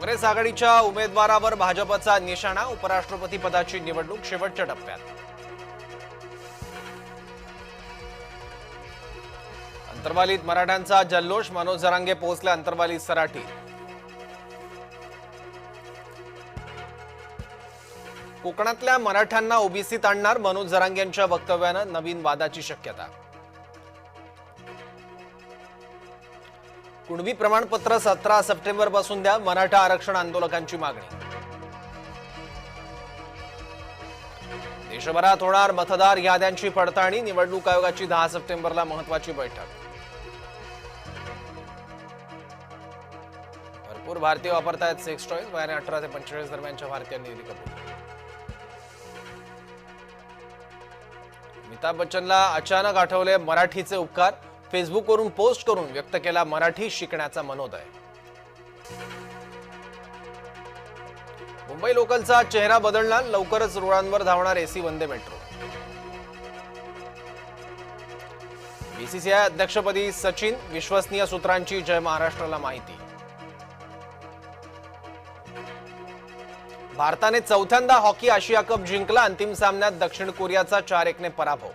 काँग्रेस आघाडीच्या उमेदवारावर भाजपचा निशाणा. उपराष्ट्रपती पदाची निवडणूक शेवटच्या टप्प्यात. अंतर्वालीत मराठ्यांचा जल्लोष. मनोज जरांगे पोहोचले अंतर्वालीत सराठी. कोकणातल्या मराठ्यांना ओबीसीत आणणार. मनोज जरांगेंच्या वक्तव्यानं नवीन वादाची शक्यता. कुणबी प्रमाणपत्र 17 सप्टेंबर पासून द्या. मराठा आरक्षण आंदोलकांची मागणी. देशभरात होणार मतदार याद्यांची पडताळणी. निवडणूक आयोगाची 10 सप्टेंबरला महत्वाची बैठक. भरपूर भारतीय वापरतायत सेक्स टॉयज. वयाने 18 ते 45 दरम्यानच्या भारतीयांनी दिली कबुली. अमिताभ बच्चनला अचानक आठवले मराठीचे उपकार. फेसबुकवरून पोस्ट करून व्यक्त केला मराठी शिकण्याचा मनोदय. मुंबई लोकलचा चेहरा बदलणार. लवकरच रुळांवर धावणार एसी वंदे मेट्रो. बीसीसीआय अध्यक्षपदी सचिन. विश्वसनीय सूत्रांची जय महाराष्ट्राला माहिती. भारताने चौथ्यांदा हॉकी आशिया कप जिंकला. अंतिम सामन्यात दक्षिण कोरियाचा 4-1 ने पराभव.